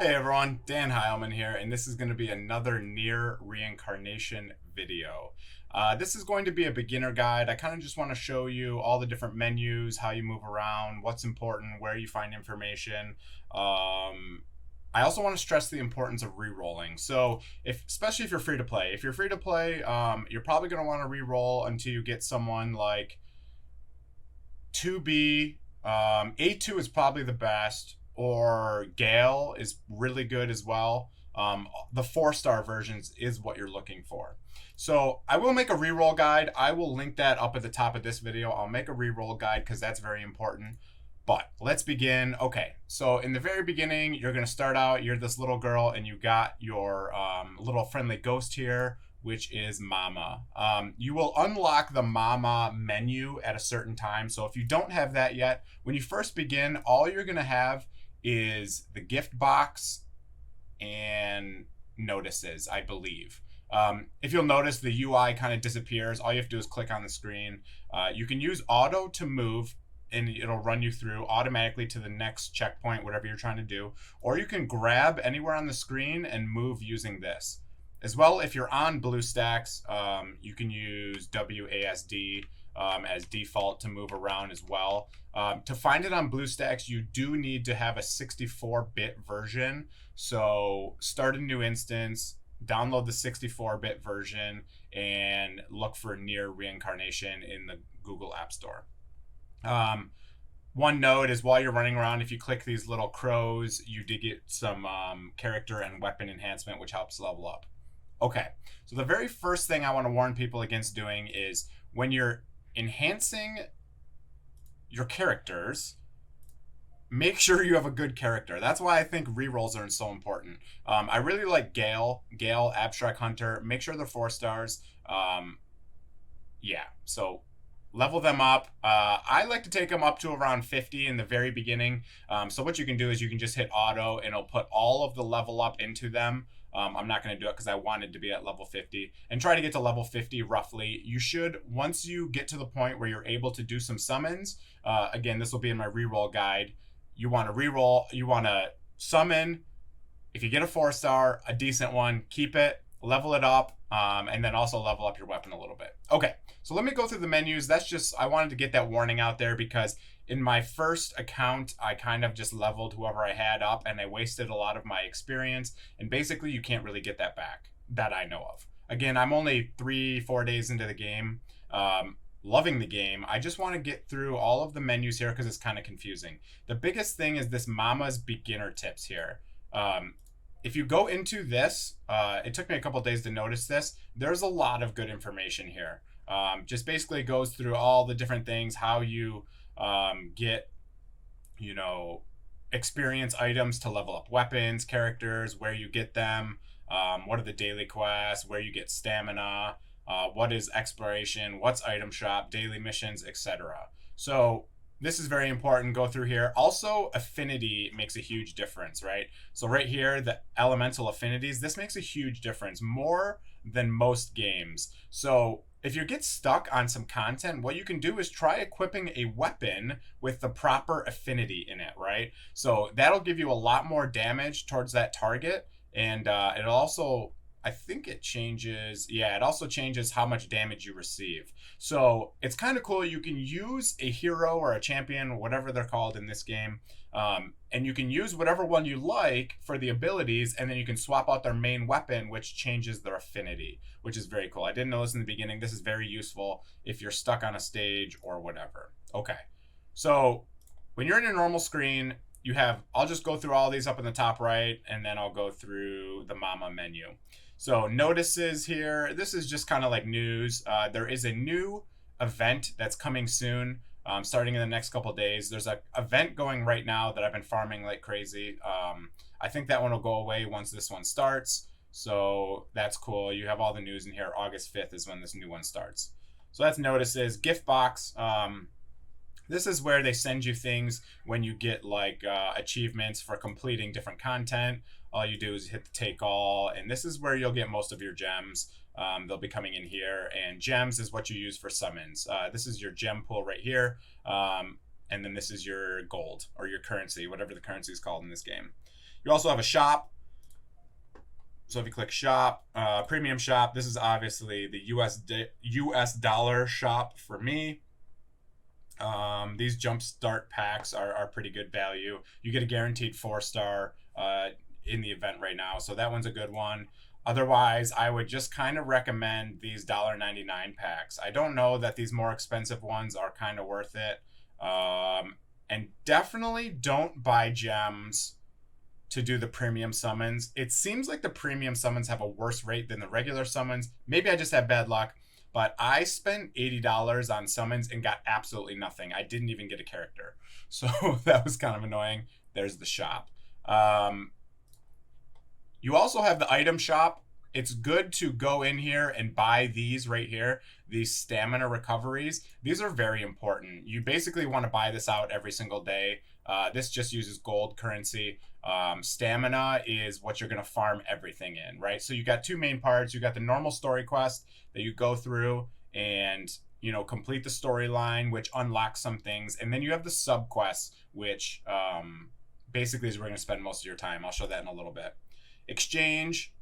Hey everyone, danheilman here, and this is going to be another Nier Reincarnation video. This is going to be a beginner guide. I kind of just want to show you all the different menus, how you move around, what's important, where you find information. I also want to stress the importance of re-rolling. So, especially if you're free to play, you're probably going to want to re-roll until you get someone like 2B. A2 is probably the best, or Gale is really good as well. The 4-star versions is what you're looking for. So I will make a reroll guide. I will link that up at the top of this video. I'll make a reroll guide because that's very important. But let's begin. Okay, so in the very beginning, you're going to start out, you're this little girl, and you got your little friendly ghost here, which is Mama. You will unlock the Mama menu at a certain time. So if you don't have that yet, when you first begin, all you're going to have is the gift box and notices, I believe. If you'll notice, the UI kind of disappears. All you have to do is click on the screen. You can use auto to move, and it'll run you through automatically to the next checkpoint, whatever you're trying to do. Or you can grab anywhere on the screen and move using this. As well, if you're on BlueStacks, you can use WASD as default to move around as well. To find it on BlueStacks, you do need to have a 64-bit version. So start a new instance, download the 64-bit version, and look for Nier Reincarnation in the Google App Store. One note is while you're running around, if you click these little crows, you did get some character and weapon enhancement, which helps level up. Okay, so the very first thing I want to warn people against doing is when you're enhancing your characters, make sure you have a good character. That's why I think rerolls are so important. I really like Gale, Abstract Hunter. Make sure they're 4 stars. Yeah, so level them up. I like to take them up to around 50 in the very beginning. So what you can do is you can just hit auto and it'll put all of the level up into them. I'm not going to do it because I wanted to be at level 50 and try to get to level 50 roughly. You should, once you get to the point where you're able to do some summons, again, this will be in my reroll guide. You want to reroll, you want to summon. If you get a 4-star, a decent one, keep it, level it up, and then also level up your weapon a little bit. Okay, so let me go through the menus. I wanted to get that warning out there because in my first account, I kind of just leveled whoever I had up and I wasted a lot of my experience. And basically, you can't really get that back that I know of. Again, I'm only 3-4 days into the game. Loving the game. I just want to get through all of the menus here because it's kind of confusing. The biggest thing is this Mama's beginner tips here. If you go into this, it took me a couple days to notice this. There's a lot of good information here. Just basically goes through all the different things, how you get, experience items to level up weapons, characters, where you get them, what are the daily quests, where you get stamina, what is exploration, what's item shop, daily missions, etc. So this is very important. Go through here. Also, affinity makes a huge difference, right? So right here, the elemental affinities, this makes a huge difference, more than most games. So if you get stuck on some content, what you can do is try equipping a weapon with the proper affinity in it, right? So that'll give you a lot more damage towards that target. And it'll also, I think it changes, it also changes how much damage you receive. So it's kind of cool. You can use a hero or a champion, whatever they're called in this game, and you can use whatever one you like for the abilities, and then you can swap out their main weapon, which changes their affinity, which is very cool. I didn't know this in the beginning. This is very useful if you're stuck on a stage or whatever. Okay, so when you're in your normal screen, you have, I'll just go through all these up in the top right, and then I'll go through the Mama menu. So notices here, this is just kind of like news. There is a new event that's coming soon, starting in the next couple days. There's an event going right now that I've been farming like crazy. I think that one will go away once this one starts. So that's cool. You have all the news in here. August 5th is when this new one starts. So that's notices. Gift box. This is where they send you things when you get like achievements for completing different content. All you do is hit the take all, and this is where you'll get most of your gems. They'll be coming in here, and gems is what you use for summons. This is your gem pool right here, and then this is your gold or your currency, whatever the currency is called in this game. You also have a shop. So if you click shop, premium shop, this is obviously the US dollar shop for me. These jumpstart packs are pretty good value. You get a guaranteed 4-star in the event right now, so that one's a good one. Otherwise, I would just kind of recommend these $1.99 packs. I don't know that these more expensive ones are kind of worth it. And definitely don't buy gems to do the premium summons. It seems like the premium summons have a worse rate than the regular summons. Maybe I just have bad luck, but I spent $80 on summons and got absolutely nothing. I didn't even get a character. So that was kind of annoying. There's the shop. You also have the item shop. It's good to go in here and buy these right here, these stamina recoveries. These are very important. You basically want to buy this out every single day. This just uses gold currency. Stamina is what you're going to farm everything in, right? So you got two main parts. You got the normal story quest that you go through and, you know, complete the storyline, which unlocks some things. And then you have the sub quests, which basically is where you're going to spend most of your time. I'll show that in a little bit. Exchange.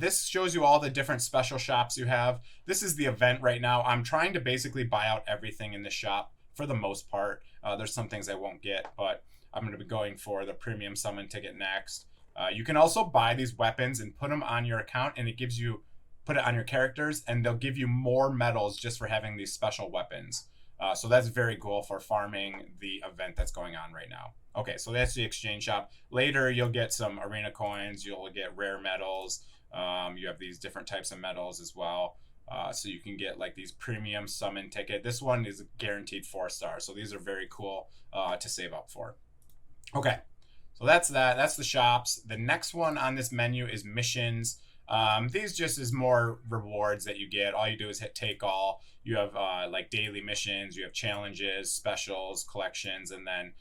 This shows you all the different special shops you have. This is the event right now. I'm trying to basically buy out everything in the shop for the most part. There's some things I won't get, but I'm going to be going for the premium summon ticket next. You can also buy these weapons and put them on your account, and it gives you, put it on your characters, and they'll give you more medals just for having these special weapons. So that's very cool for farming the event that's going on right now. Okay, so that's the exchange shop. Later, you'll get some arena coins. You'll get rare medals. You have these different types of medals as well. So you can get like these premium summon ticket. This one is a guaranteed 4-star. So these are very cool to save up for. Okay, so that's that. That's the shops. The next one on this menu is missions. These just is more rewards that you get. All you do is hit take all. You have like daily missions. You have challenges, specials, collections, and then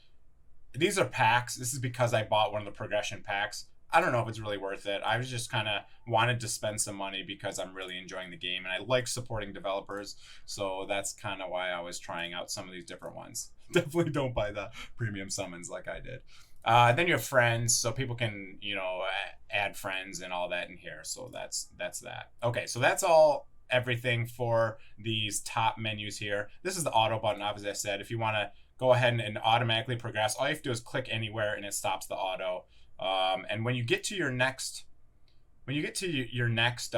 these are packs. This is because I bought one of the progression packs. I don't know if it's really worth it. I was just kind of wanted to spend some money because I'm really enjoying the game and I like supporting developers. So that's kind of why I was trying out some of these different ones. Definitely don't buy the premium summons like I did. Then you have friends, so people can, you know, add friends and all that in here. So that's that. Okay, so that's all everything for these top menus here. This is the auto button, as I said. If you want to go ahead and automatically progress, all you have to do is click anywhere and it stops the auto. And when you get to your next, your next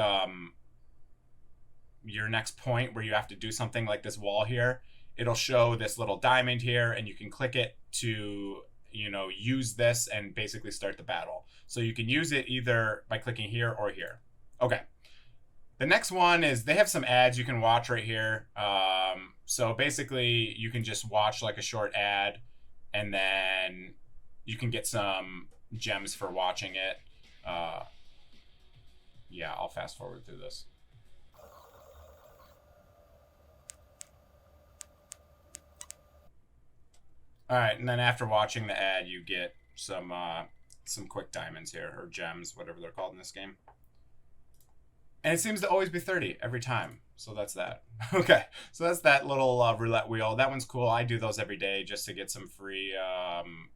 point where you have to do something like this wall here, it'll show this little diamond here, and you can click it to, you know, use this and basically start the battle. So you can use it either by clicking here or here. Okay. The next one is they have some ads you can watch right here. So basically you can just watch like a short ad and then you can get some gems for watching it. Yeah, I'll fast forward through this. All right, and then after watching the ad, you get some quick diamonds here, or gems, whatever they're called in this game. And it seems to always be 30 every time. So that's that. Okay, so that's that little roulette wheel. That one's cool. I do those every day just to get some free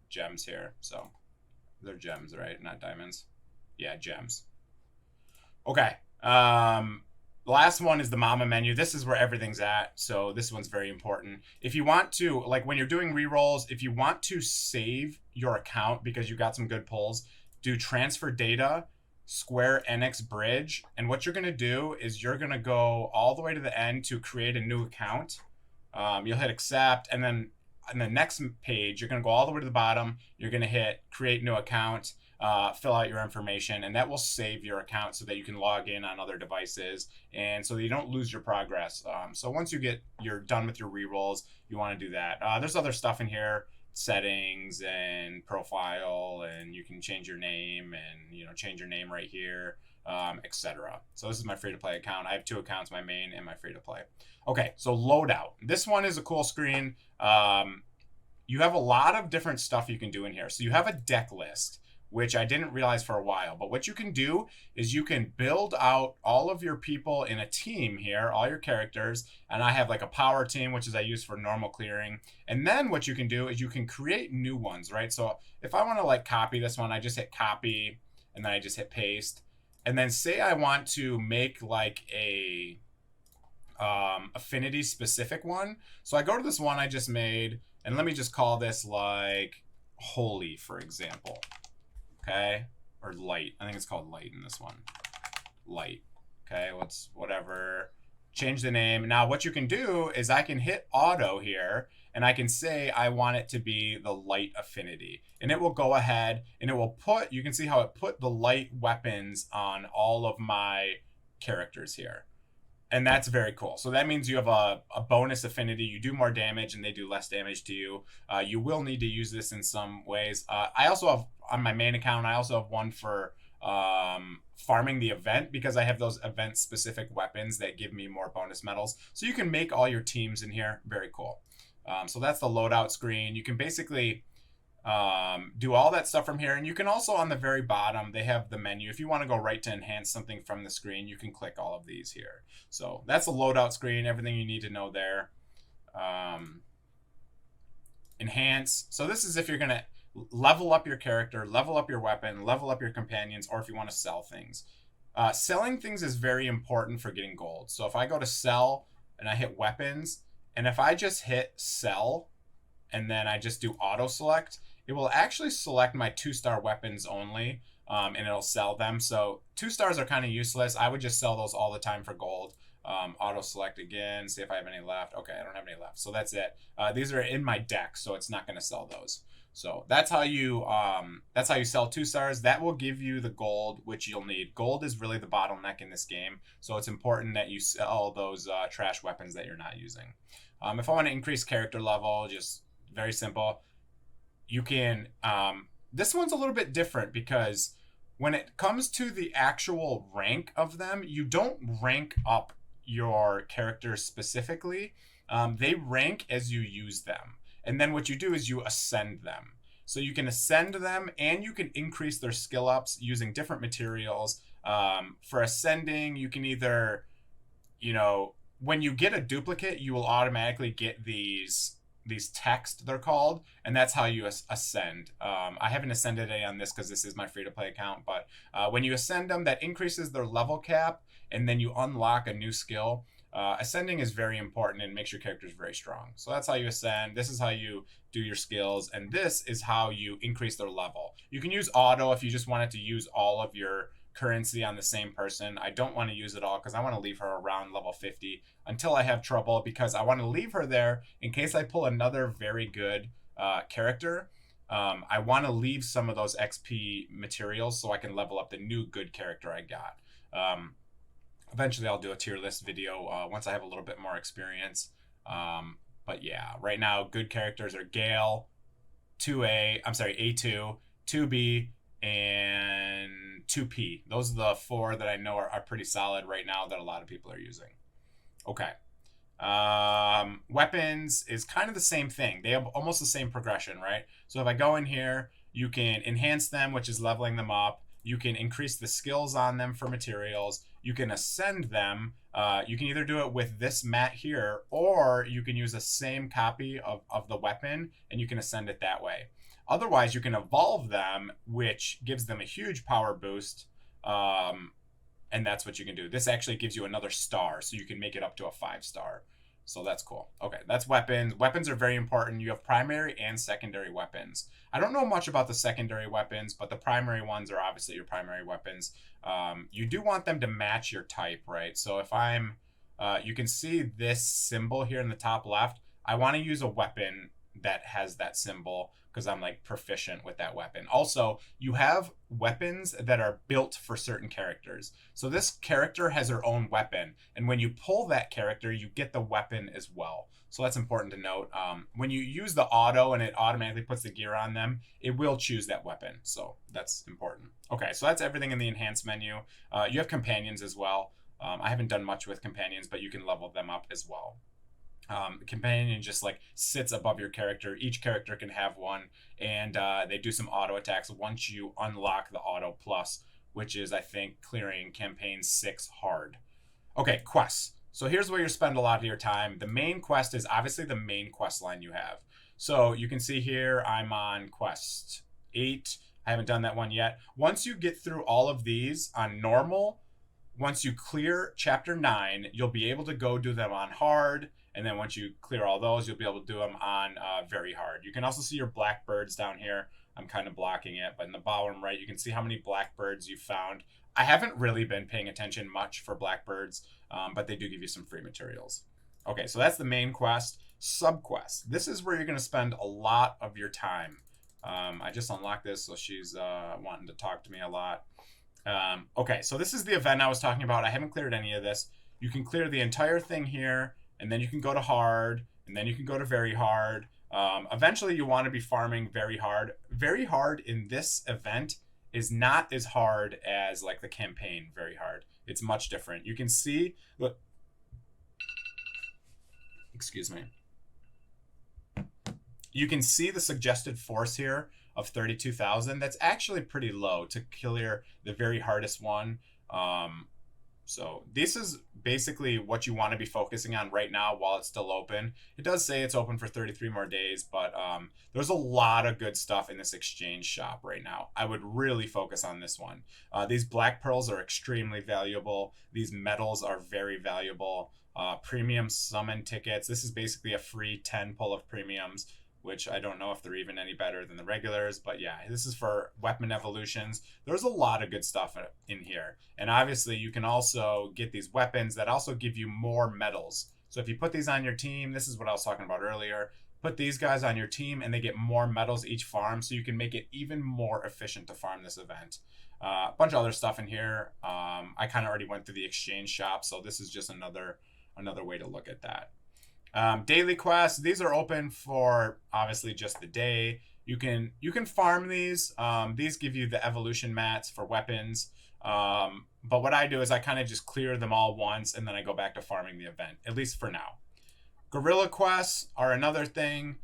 gems here. So they're gems, right? Not diamonds. Yeah, gems. Okay. The last one is the mama menu. This is where everything's at. So this one's very important. If you want to, like when you're doing rerolls, if you want to save your account because you got some good pulls, do transfer data, Square Enix Bridge. And what you're going to do is you're going to go all the way to the end to create a new account. You'll hit accept. And then on the next page, you're going to go all the way to the bottom. You're going to hit create new account. Fill out your information, and that will save your account so that you can log in on other devices and so that you don't lose your progress. So once you're done with your rerolls, you want to do that. There's other stuff in here, settings and profile, and you can change your name and, you know, change your name right here, etc. So this is my free-to-play account. I have two accounts, my main and my free-to-play. Okay, so Loadout. This one is a cool screen. You have a lot of different stuff you can do in here. So you have a deck list, which I didn't realize for a while. But what you can do is you can build out all of your people in a team here, all your characters, and I have like a power team, which is I use for normal clearing. And then what you can do is you can create new ones, right? So if I want to like copy this one, I just hit copy and then I just hit paste. And then say I want to make like a affinity specific one. So I go to this one I just made, and let me just call this like holy, for example. Okay, or light. I think it's called light in this one. Light. Okay, let's whatever. Change the name. Now what you can do is I can hit auto here, and I can say I want it to be the light affinity, and it will go ahead and it will put, you can see how it put the light weapons on all of my characters here. And that's very cool. So that means you have a bonus affinity. You do more damage and they do less damage to you. You will need to use this in some ways. I also have, on my main account, I also have one for farming the event, because I have those event specific weapons that give me more bonus medals. So you can make all your teams in here. Very cool. So that's the loadout screen. You can basically do all that stuff from here, and you can also, on the very bottom, they have the menu. If you want to go right to enhance something from the screen, you can click all of these here. So that's the loadout screen, everything you need to know there. Enhance. So this is if you're going to level up your character, level up your weapon, level up your companions, or if you want to sell things. Selling things is very important for getting gold. So if I go to sell and I hit weapons, and if I just hit sell and then I just do auto select, it will actually select my 2-star weapons only, and it'll sell them. So 2 stars are kind of useless. I would just sell those all the time for gold. Auto select again, see if I have any left. Okay, I don't have any left. So that's it. These are in my deck, so it's not going to sell those. So that's how you sell 2 stars. That will give you the gold, which you'll need. Gold is really the bottleneck in this game, so it's important that you sell those trash weapons that you're not using. If I want to increase character level, just very simple. You can, this one's a little bit different, because when it comes to the actual rank of them, you don't rank up your characters specifically. They rank as you use them. And then what you do is you ascend them. So you can ascend them, and you can increase their skill ups using different materials. For ascending, you can either, you know, when you get a duplicate, you will automatically get these text, they're called, and that's how you ascend. I haven't ascended any on this because this is my free-to-play account, but when you ascend them, that increases their level cap, and then you unlock a new skill. Ascending is very important and makes your characters very strong. So that's how you ascend. This is how you do your skills, and this is how you increase their level. You can use auto if you just wanted to use all of your currency on the same person. I don't want to use it all because I want to leave her around level 50 until I have trouble, because I want to leave her there in case I pull another very good character. I want to leave some of those XP materials so I can level up the new good character I got. Eventually I'll do a tier list video once I have a little bit more experience. But yeah, right now good characters are Gale, A2, 2B, and 2P. Those are the 4 that I know are pretty solid right now that a lot of people are using. Okay. Weapons is kind of the same thing. They have almost the same progression, right? So if I go in here, you can enhance them, which is leveling them up. You can increase the skills on them for materials. You can ascend them. You can either do it with this mat here, or you can use the same copy of the weapon, and you can ascend it that way. Otherwise, you can evolve them, which gives them a huge power boost, and that's what you can do. This actually gives you another star, so you can make it up to a 5-star. So that's cool. Okay, that's weapons. Weapons are very important. You have primary and secondary weapons. I don't know much about the secondary weapons, but the primary ones are obviously your primary weapons. You do want them to match your type, right? So if I'm, you can see this symbol here in the top left. I want to use a weapon that has that symbol because I'm like proficient with that weapon. Also, you have weapons that are built for certain characters. So this character has her own weapon, and when you pull that character, you get the weapon as well. So that's important to note. When you use the auto and it automatically puts the gear on them, it will choose that weapon. So that's important. Okay, so that's everything in the enhance menu. You have companions as well. I haven't done much with companions, but you can level them up as well. Companion just like sits above your character. Each character can have one, and they do some auto attacks once you unlock the auto plus, which is, I think, clearing campaign 6 hard. Okay, quests. So here's where you spend a lot of your time. The main quest is obviously the main quest line you have. So you can see here I'm on quest 8. I haven't done that one yet. Once you get through all of these on normal, once you clear chapter 9, you'll be able to go do them on hard. And then once you clear all those, you'll be able to do them on very hard. You can also see your blackbirds down here. I'm kind of blocking it, but in the bottom right, you can see how many blackbirds you found. I haven't really been paying attention much for blackbirds, but they do give you some free materials. Okay, so that's the main quest. Subquest. This is where you're going to spend a lot of your time. I just unlocked this, so she's wanting to talk to me a lot. Okay, so this is the event I was talking about. I haven't cleared any of this. You can clear the entire thing here, and then you can go to hard, and then you can go to very hard. Eventually, you want to be farming very hard. Very hard in this event is not as hard as like the campaign very hard. It's much different. You can see, look, excuse me. You can see the suggested force here of 32,000. That's actually pretty low to clear the very hardest one. So this is basically what you want to be focusing on right now while it's still open. It does say it's open for 33 more days, but there's a lot of good stuff in this exchange shop right now. I would really focus on this one. These black pearls are extremely valuable. These metals are very valuable. Premium summon tickets. This is basically a free 10 pull of premiums, which I don't know if they're even any better than the regulars, but yeah, this is for weapon evolutions. There's a lot of good stuff in here. And obviously you can also get these weapons that also give you more medals. So if you put these on your team, this is what I was talking about earlier, put these guys on your team and they get more medals each farm, so you can make it even more efficient to farm this event. A bunch of other stuff in here. I kind of already went through the exchange shop, so this is just another way to look at that. Daily quests, these are open for obviously just the day. You can farm these. These give you the evolution mats for weapons. But what I do is I kind of just clear them all once and then I go back to farming the event, at least for now. Guerrilla quests are another thing.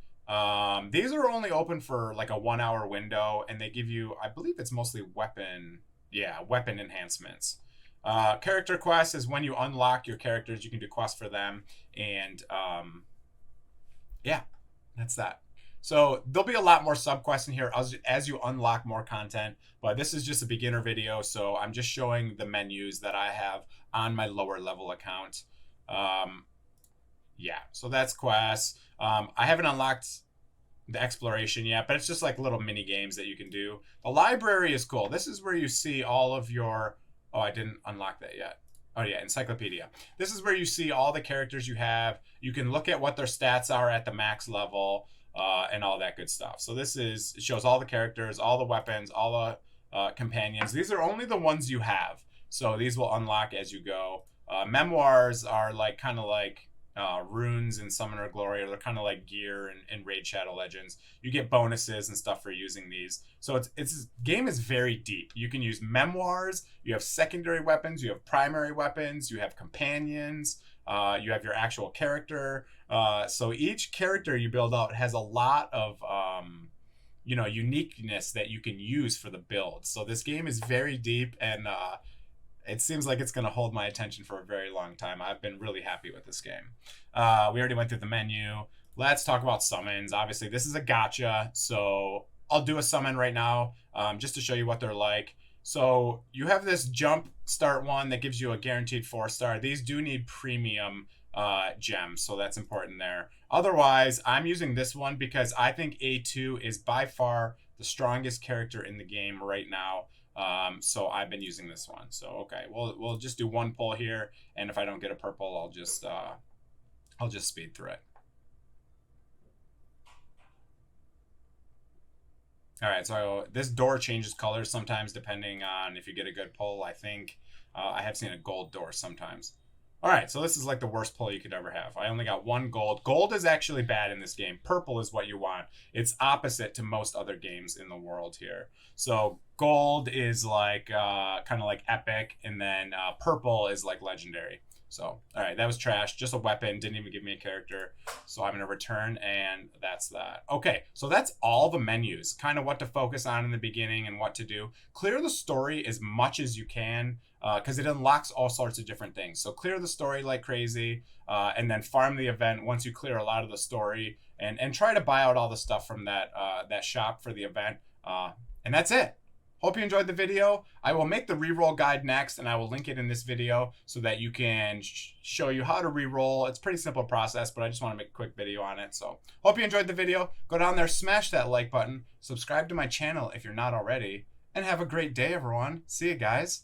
These are only open for like a 1 hour window, and they give you, I believe it's mostly weapon enhancements. Character quests is when you unlock your characters, you can do quests for them, and yeah, that's that. So there'll be a lot more subquests in here as you unlock more content, but this is just a beginner video, so I'm just showing the menus that I have on my lower level account. Yeah, so that's quests. I haven't unlocked the exploration yet, but it's just like little mini games that you can do. The library is cool. This is where you see all of your... Oh, I didn't unlock that yet. Oh yeah, encyclopedia. This is where you see all the characters you have. You can look at what their stats are at the max level, and all that good stuff. So it shows all the characters, all the weapons, all the companions. These are only the ones you have, so these will unlock as you go. Memoirs are like kind of like runes in Summoner Glory, or they're kind of like gear in Raid Shadow Legends. You get bonuses and stuff for using these. So it's game is very deep. You can use memoirs, you have secondary weapons, you have primary weapons, you have companions, you have your actual character. So each character you build out has a lot of uniqueness that you can use for the build. So this game is very deep, and it seems like it's going to hold my attention for a very long time. I've been really happy with this game. We already went through the menu. Let's talk about summons. Obviously, this is a gacha, so I'll do a summon right now just to show you what they're like. So you have this jump start one that gives you a guaranteed 4-star. These do need premium gems, so that's important there. Otherwise, I'm using this one because I think A2 is by far the strongest character in the game right now. So I've been using this one. So okay, we'll just do one pull here, and if I don't get a purple, I'll just speed through it. All right, so this door changes colors sometimes depending on if you get a good pull. I think I have seen a gold door sometimes. All right, so this is like the worst pull you could ever have. I only got 1 gold. Gold is actually bad in this game. Purple is what you want. It's opposite to most other games in the world here. So gold is like kind of like epic, and then purple is like legendary. So, all right, that was trash. Just a weapon, didn't even give me a character. So I'm going to return, and that's that. Okay, so that's all the menus, kind of what to focus on in the beginning and what to do. Clear the story as much as you can, because it unlocks all sorts of different things. So clear the story like crazy, and then farm the event once you clear a lot of the story, and try to buy out all the stuff from that shop for the event. And that's it. Hope you enjoyed the video. I will make the reroll guide next, and I will link it in this video so that you can show you how to reroll. It's a pretty simple process, but I just want to make a quick video on it. So hope you enjoyed the video. Go down there, smash that like button, subscribe to my channel if you're not already, and have a great day, everyone. See you guys.